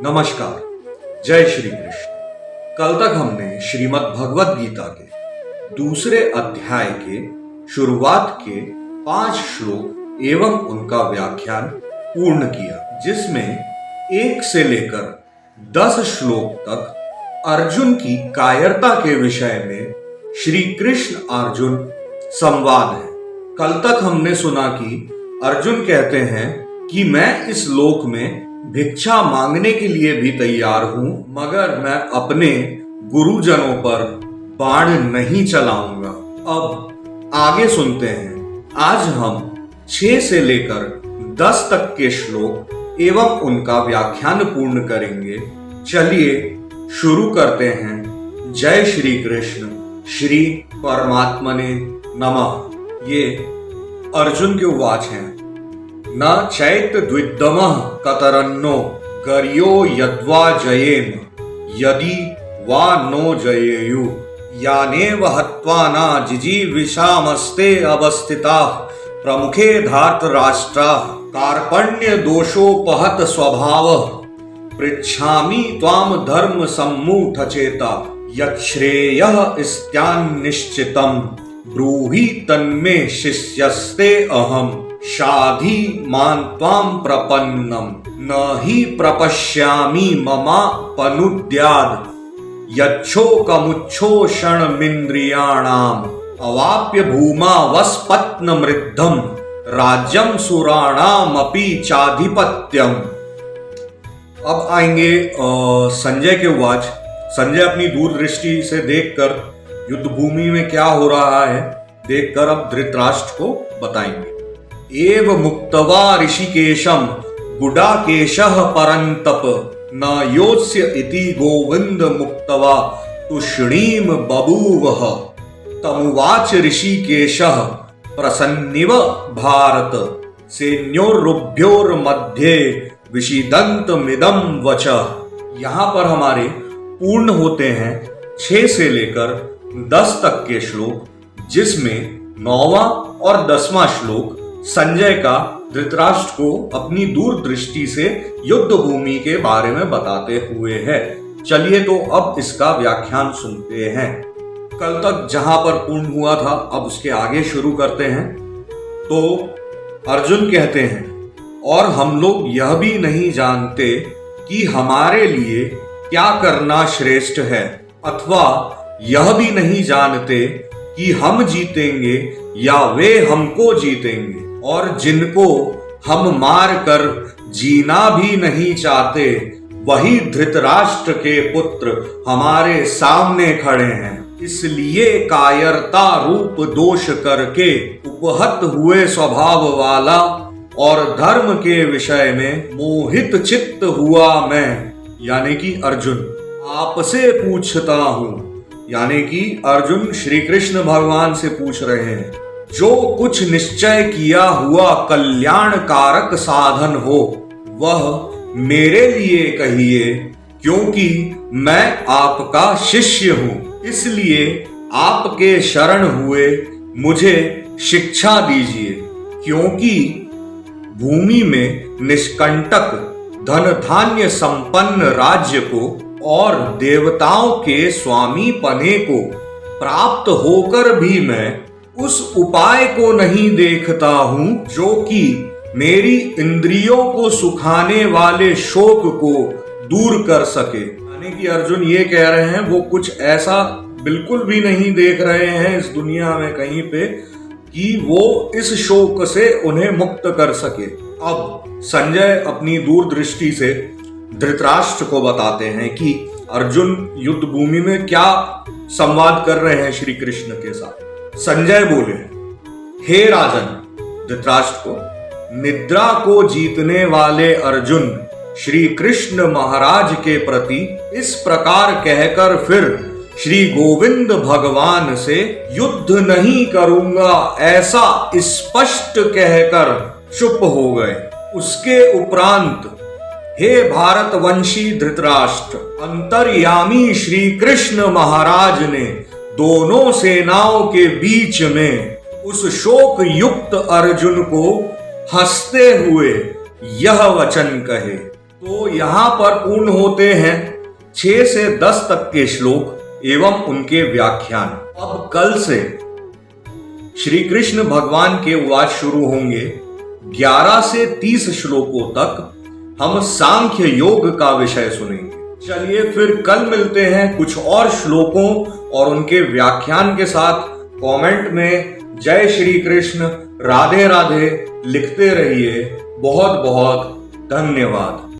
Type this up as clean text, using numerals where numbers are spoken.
नमस्कार, जय श्री कृष्ण। कल तक हमने श्रीमद् भगवत गीता के दूसरे अध्याय के शुरुआत के 5 श्लोक एवं उनका व्याख्यान पूर्ण किया, जिसमें 1 से लेकर 10 श्लोक तक अर्जुन की कायरता के विषय में श्री कृष्ण अर्जुन संवाद है। कल तक हमने सुना कि अर्जुन कहते हैं कि मैं इस लोक में भिक्षा मांगने के लिए भी तैयार हूं, मगर मैं अपने गुरुजनों पर बाण नहीं चलाऊंगा। अब आगे सुनते हैं। आज हम 6 से लेकर 10 तक के श्लोक एवं उनका व्याख्यान पूर्ण करेंगे। चलिए शुरू करते हैं। जय श्री कृष्ण, श्री परमात्मने नमः। ये अर्जुन के उवाच हैं। न चैत द्विद्दमः कतरन्नो गर्यो यद्वा जयेम यदि वा नो जयेयु यानेव हत्वा न जिजीविषामस्ते अवस्थिताः प्रमुखे धार्तराष्ट्राः कार्पण्य दोषोपहत स्वभावः पृच्छामि त्वां धर्म सम्मूढचेता यच्छ्रेयः स्त्यान्निश्चितं ब्रूहि तन्मे शिष्यस्ते अहम् शाधि मां त्वां प्रपन्नम न हि प्रपश्यामि ममापनुद्याद् यच्छोकमुच्छोषणमिन्द्रियाणाम् अवाप्य भूमा वस्पत्नमृद्धं राज्यं सुराणामपि चाधिपत्यम्। अब आएंगे संजय के उवाच। संजय अपनी दूरदृष्टि से देखकर युद्ध भूमि में क्या हो रहा है देखकर अब धृतराष्ट्र को बताएंगे। एव मुक्तवा ऋषिकेशम गुडाकेशः परन्तप न योत्स्य इति गोविंद मुक्तवा तुष्णीम बभूवः तमुवाच ऋषिकेशः प्रसन्निव भारत सैन्योरुभयोर्मध्ये विषीदन्तमिदं वचः। यहाँ पर हमारे पूर्ण होते हैं 6 से लेकर 10 तक के श्लोक, जिसमें 9वां और 10वां श्लोक संजय का धृतराष्ट्र को अपनी दूरदृष्टि से युद्ध भूमि के बारे में बताते हुए है। चलिए तो अब इसका व्याख्यान सुनते हैं। कल तक जहां पर पूर्ण हुआ था, अब उसके आगे शुरू करते हैं। तो अर्जुन कहते हैं, और हम लोग यह भी नहीं जानते कि हमारे लिए क्या करना श्रेष्ठ है, अथवा यह भी नहीं जानते कि हम जीतेंगे या वे हमको जीतेंगे, और जिनको हम मार कर जीना भी नहीं चाहते, वही धृतराष्ट्र के पुत्र हमारे सामने खड़े हैं। इसलिए कायरता रूप दोष करके उपहत हुए स्वभाव वाला और धर्म के विषय में मोहित चित्त हुआ मैं, यानी कि अर्जुन, आपसे पूछता हूं। यानी कि अर्जुन श्री कृष्ण भगवान से पूछ रहे हैं, जो कुछ निश्चय किया हुआ कल्याण कारक साधन हो वह मेरे लिए कहिए, क्योंकि मैं आपका शिष्य हूं। इसलिए आपके शरण हुए मुझे शिक्षा दीजिए, क्योंकि भूमि में निष्कंटक धन धान्य संपन्न राज्य को और देवताओं के स्वामी पने को प्राप्त होकर भी मैं उस उपाय को नहीं देखता हूं जो कि मेरी इंद्रियों को सुखाने वाले शोक को दूर कर सके। यानी कि अर्जुन ये कह रहे हैं, वो कुछ ऐसा बिल्कुल भी नहीं देख रहे हैं इस दुनिया में कहीं पे कि वो इस शोक से उन्हें मुक्त कर सके। अब संजय अपनी दूरदृष्टि से धृतराष्ट्र को बताते हैं कि अर्जुन युद्ध भूमि में क्या संवाद कर रहे हैं श्री कृष्ण के साथ। संजय बोले, हे राजन, धृतराष्ट्र को, निद्रा को जीतने वाले अर्जुन श्री कृष्ण महाराज के प्रति इस प्रकार कहकर फिर श्री गोविंद भगवान से युद्ध नहीं करूंगा ऐसा स्पष्ट कहकर चुप हो गए। उसके उपरांत, हे भारतवंशी धृतराष्ट्र, अंतर्यामी श्री कृष्ण महाराज ने दोनों सेनाओं के बीच में उस शोक युक्त अर्जुन को हंसते हुए यह वचन कहे, तो यहाँ पर पूर्ण होते हैं 6 से 10 तक के श्लोक एवं उनके व्याख्यान। अब कल से श्री कृष्ण भगवान के वाच शुरू होंगे। 11 से 30 श्लोकों तक हम सांख्य योग का विषय सुनेंगे। चलिए फिर कल मिलते हैं कुछ और श्लोकों और उनके व्याख्यान के साथ। कमेंट में जय श्री कृष्ण, राधे राधे लिखते रहिए। बहुत बहुत धन्यवाद।